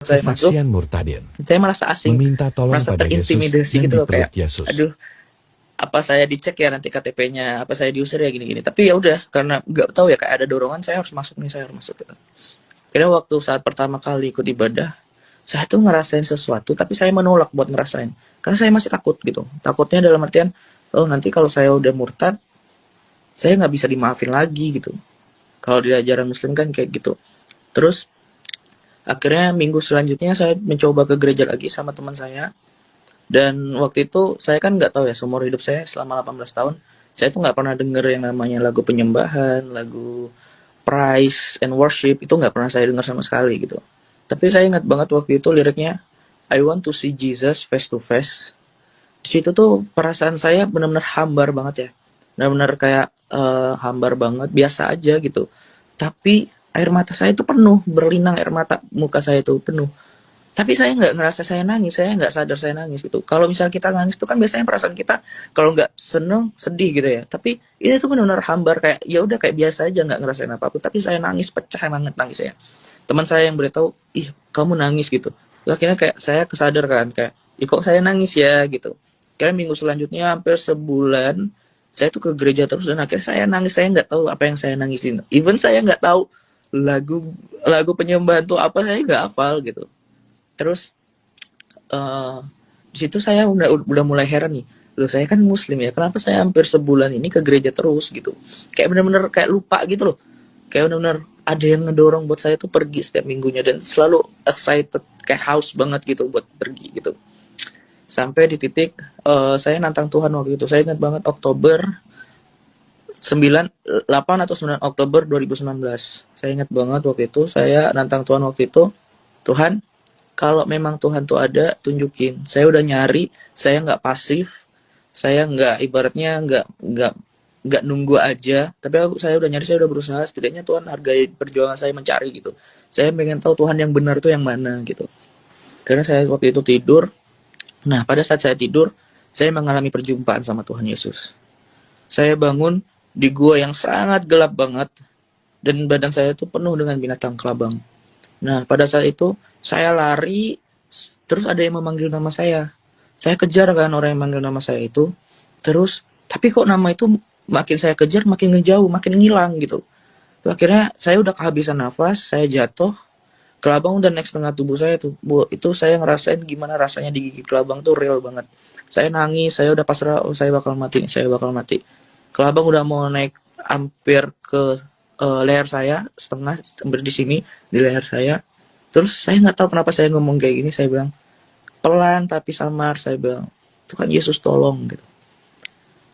saya masuk, Kesaksian Murtadin saya merasa asing, meminta tolong merasa pada Yesus terintimidasi dan gitu loh, dipeluk kayak Yesus. aduh, apa saya dicek ya nanti KTP-nya, apa saya diusir ya gini-gini. Tapi ya udah, karena nggak tahu ya, kayak ada dorongan saya harus masuk nih, saya harus masuk gitu. Karena waktu saat pertama kali ikut ibadah, saya tuh ngerasain sesuatu, tapi saya menolak buat ngerasain. Karena saya masih takut gitu. Takutnya dalam artian, oh nanti kalau saya udah murtad, saya nggak bisa dimaafin lagi gitu. Kalau di ajaran Muslim kan kayak gitu. Terus akhirnya minggu selanjutnya saya mencoba ke gereja lagi sama teman saya. Dan waktu itu saya kan nggak tahu ya, seumur hidup saya selama 18 tahun, saya tuh nggak pernah denger yang namanya lagu penyembahan, lagu praise and worship, itu nggak pernah saya dengar sama sekali gitu. Tapi saya ingat banget waktu itu liriknya, I want to see Jesus face to face. Di situ tuh perasaan saya benar-benar hambar banget ya. Benar-benar kayak hambar banget, biasa aja gitu. Tapi air mata saya itu penuh, berlinang air mata, muka saya itu penuh. Tapi saya nggak ngerasa saya nangis, saya nggak sadar saya nangis gitu. Kalau misal kita nangis itu kan biasanya perasaan kita kalau nggak seneng, sedih gitu ya. Tapi ini tuh benar-benar hambar, kayak ya udah kayak biasa aja, nggak ngerasain apa-apa. Tapi saya nangis, pecah banget nangis saya. Teman saya yang beritahu, ih kamu nangis gitu. Akhirnya kayak saya kesadar kan, kayak, ih kok saya nangis ya gitu. Kayak minggu selanjutnya hampir sebulan, saya tuh ke gereja terus dan akhirnya saya nangis, saya nggak tahu apa yang saya nangisin. Even saya nggak tahu lagu lagu penyembahan tuh apa, saya nggak hafal gitu. Terus eh di situ saya udah mulai heran nih. Loh saya kan muslim ya, kenapa saya hampir sebulan ini ke gereja terus gitu. Kayak bener-bener kayak lupa gitu loh. Kayak bener-bener ada yang ngedorong buat saya tuh pergi setiap minggunya dan selalu excited, kayak haus banget gitu buat pergi gitu. Sampai di titik saya nantang Tuhan waktu itu. Saya ingat banget Oktober 8 atau 9 Oktober 2019. Saya ingat banget waktu itu saya nantang Tuhan waktu itu. Tuhan, kalau memang Tuhan tuh ada, tunjukin. Saya udah nyari, saya nggak pasif, saya nggak ibaratnya nggak nunggu aja. Tapi saya udah nyari, saya udah berusaha. Setidaknya Tuhan hargai perjuangan saya mencari gitu. Saya pengen tahu Tuhan yang benar tuh yang mana gitu. Karena saya waktu itu tidur. Nah, pada saat saya tidur, saya mengalami perjumpaan sama Tuhan Yesus. Saya bangun di gua yang sangat gelap banget dan badan saya itu penuh dengan binatang kelabang. Nah, pada saat itu saya lari, terus ada yang memanggil nama saya. Saya kejar kan orang yang manggil nama saya itu. Terus, tapi kok nama itu makin saya kejar, makin ngejauh, makin ngilang gitu. Akhirnya saya udah kehabisan nafas, saya jatuh. Kelabang udah naik setengah tubuh saya tuh. Itu saya ngerasain gimana rasanya digigit kelabang tuh real banget. Saya nangis, saya udah pasrah, oh saya bakal mati, saya bakal mati. Kelabang udah mau naik hampir ke leher saya, setengah, hampir di sini, di leher saya. Terus saya nggak tahu kenapa saya ngomong kayak gini, saya bilang, pelan tapi samar, saya bilang, Tuhan Yesus tolong gitu.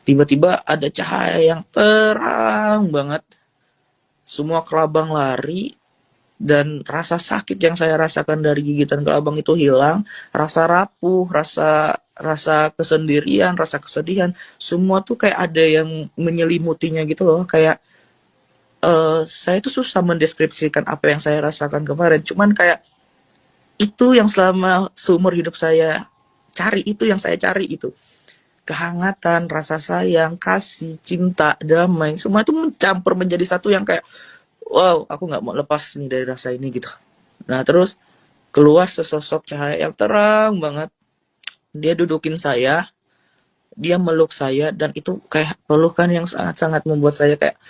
Tiba-tiba ada cahaya yang terang banget, semua kelabang lari, dan rasa sakit yang saya rasakan dari gigitan kelabang itu hilang, rasa rapuh, rasa rasa kesendirian, rasa kesedihan, semua tuh kayak ada yang menyelimutinya gitu loh, kayak saya tuh susah mendeskripsikan apa yang saya rasakan kemarin, cuman kayak itu yang selama seumur hidup saya cari, itu yang saya cari itu. Kehangatan, rasa sayang, kasih, cinta, damai, semua itu mencampur menjadi satu yang kayak, wow, aku nggak mau lepas nih dari rasa ini gitu. Nah terus keluar sesosok cahaya yang terang banget. Dia dudukin saya, dia meluk saya, dan itu kayak pelukan yang sangat-sangat membuat saya kayak,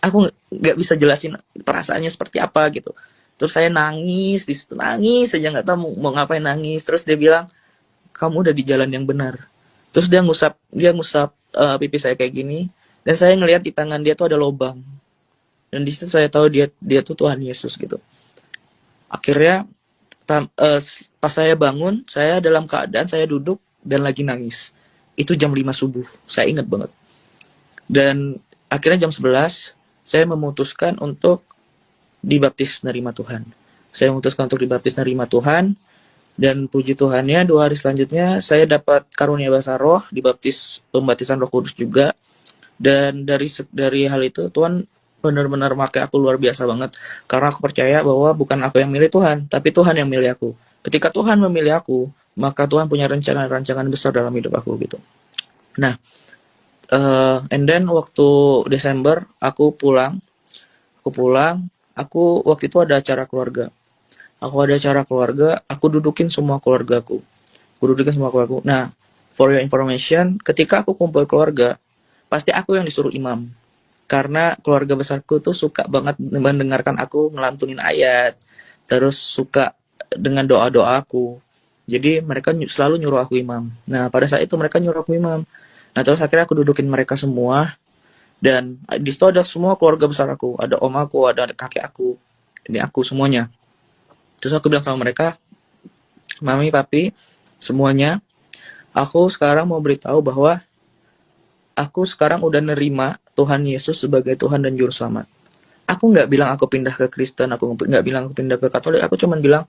aku nggak bisa jelasin perasaannya seperti apa gitu. Terus saya nangis, di situ nangis saja, nggak tahu mau ngapain nangis. Terus dia bilang, kamu udah di jalan yang benar. Terus dia ngusap pipi saya kayak gini, dan saya ngelihat di tangan dia tuh ada lubang. Dan di situ saya tahu dia tuh Tuhan Yesus gitu. Akhirnya pas saya bangun, saya dalam keadaan saya duduk dan lagi nangis. Itu jam 5 subuh, saya ingat banget. Dan akhirnya jam 11, saya memutuskan untuk dibaptis nerima Tuhan. Saya memutuskan untuk dibaptis nerima Tuhan. Dan puji Tuhannya 2 hari selanjutnya saya dapat karunia bahasa roh, dibaptis pembaptisan Roh Kudus juga. Dan dari hal itu Tuhan benar-benar pakai aku luar biasa banget, karena aku percaya bahwa bukan aku yang milih Tuhan, tapi Tuhan yang milih aku. Ketika Tuhan memilih aku, maka Tuhan punya rencana-rancangan besar dalam hidup aku gitu. Nah, and then waktu Desember aku pulang, aku waktu itu ada acara keluarga. aku ada acara keluarga, aku dudukin semua keluargaku. Aku dudukin semua keluargaku. Nah, for your information, ketika aku kumpul keluarga, pasti aku yang disuruh imam. Karena keluarga besarku tuh suka banget mendengarkan aku ngelantunin ayat, terus suka dengan doa-doa aku. Jadi mereka selalu nyuruh aku imam. Nah, pada saat itu mereka nyuruh aku imam. Nah, terus akhirnya aku dudukin mereka semua, dan di situ ada semua keluarga besar aku, ada om aku, ada kakek aku, ini aku semuanya. Terus aku bilang sama mereka, mami, papi, semuanya, aku sekarang mau beritahu bahwa aku sekarang udah nerima Tuhan Yesus sebagai Tuhan dan Juru Selamat. Aku nggak bilang aku pindah ke Kristen, aku nggak bilang aku pindah ke Katolik, aku cuman bilang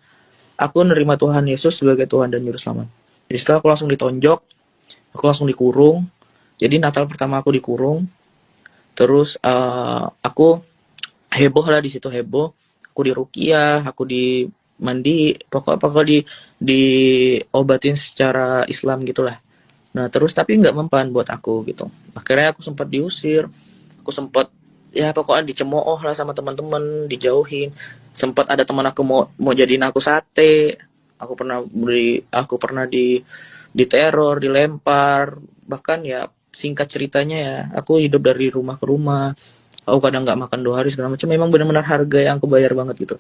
aku nerima Tuhan Yesus sebagai Tuhan dan Juru Selamat. Jadi setelah aku langsung ditonjok, aku langsung dikurung. Jadi Natal pertama aku dikurung, terus aku heboh lah di situ, heboh. Aku diruqyah, aku di mandi, pokoknya diobatin secara Islam gitulah. Nah, terus tapi nggak mempan buat aku gitu. Akhirnya aku sempat diusir, aku sempat ya pokoknya dicemooh lah sama teman-teman, dijauhin. Sempat ada teman aku mau jadiin aku sate. Aku pernah diteror, dilempar. Bahkan ya singkat ceritanya ya, aku hidup dari rumah ke rumah. Aku kadang nggak makan 2 hari segala macam. Memang benar-benar harga yang aku bayar banget gitu.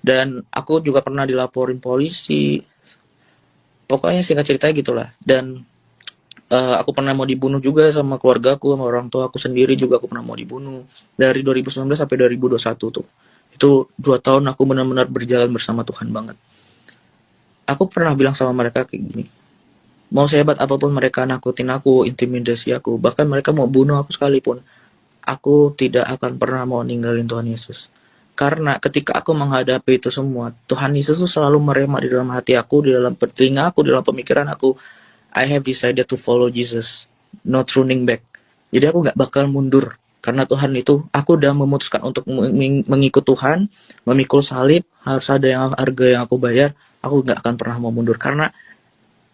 Dan aku juga pernah dilaporin polisi. Pokoknya singkat ceritanya gitulah. Dan aku pernah mau dibunuh juga sama keluargaku, sama orang tua aku sendiri juga aku pernah mau dibunuh. Dari 2019 sampai 2021 tuh. Itu 2 tahun aku benar-benar berjalan bersama Tuhan banget. Aku pernah bilang sama mereka kayak gini, mau sehebat apapun mereka nakutin aku, intimidasi aku, bahkan mereka mau bunuh aku sekalipun, aku tidak akan pernah mau ninggalin Tuhan Yesus. Karena ketika aku menghadapi itu semua, Tuhan Yesus tuh selalu merema di dalam hati aku, di dalam telinga aku, di dalam pemikiran aku. I have decided to follow Jesus, not running back. Jadi aku gak bakal mundur. Karena Tuhan itu, aku udah memutuskan untuk mengikut Tuhan, memikul salib, harus ada harga yang aku bayar, aku gak akan pernah mau mundur. Karena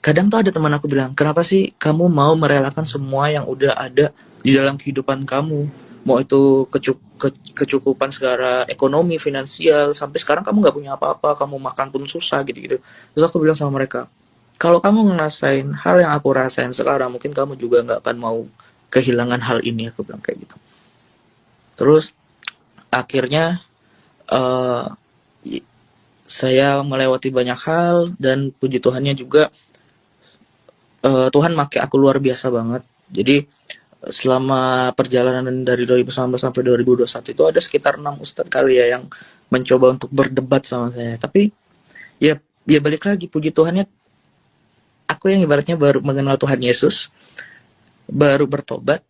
kadang tuh ada teman aku bilang, kenapa sih kamu mau merelakan semua yang udah ada di dalam kehidupan kamu? Mau itu kecukupan secara ekonomi, finansial, sampai sekarang kamu gak punya apa-apa, kamu makan pun susah gitu-gitu. Terus aku bilang sama mereka, kalau kamu ngerasain hal yang aku rasain sekarang, mungkin kamu juga gak akan mau kehilangan hal ini, aku bilang kayak gitu. Terus akhirnya saya melewati banyak hal, dan puji Tuhannya juga Tuhan make aku luar biasa banget. Jadi selama perjalanan dari 2019 sampai 2021 itu ada sekitar 6 ustadz kali ya yang mencoba untuk berdebat sama saya. Tapi ya balik lagi, puji Tuhannya aku yang ibaratnya baru mengenal Tuhan Yesus, baru bertobat,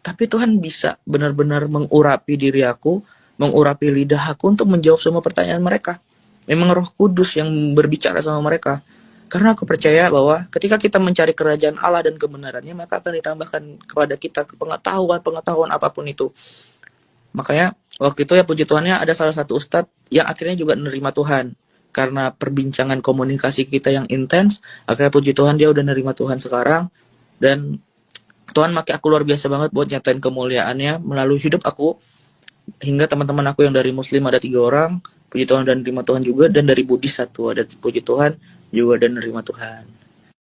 tapi Tuhan bisa benar-benar mengurapi diri aku, mengurapi lidah aku untuk menjawab semua pertanyaan mereka. Memang Roh Kudus yang berbicara sama mereka. Karena aku percaya bahwa ketika kita mencari kerajaan Allah dan kebenarannya, maka akan ditambahkan kepada kita pengetahuan apapun itu. Makanya waktu itu ya puji Tuhannya ada salah satu ustadz yang akhirnya juga menerima Tuhan. Karena perbincangan komunikasi kita yang intens, akhirnya puji Tuhan dia udah nerima Tuhan sekarang. Dan Tuhan pakai aku luar biasa banget buat nyatain kemuliaannya melalui hidup aku. Hingga teman-teman aku yang dari Muslim ada 3 orang, puji Tuhan dan terima Tuhan juga. Dan dari Buddhis 1, ada puji Tuhan juga dan nerima Tuhan.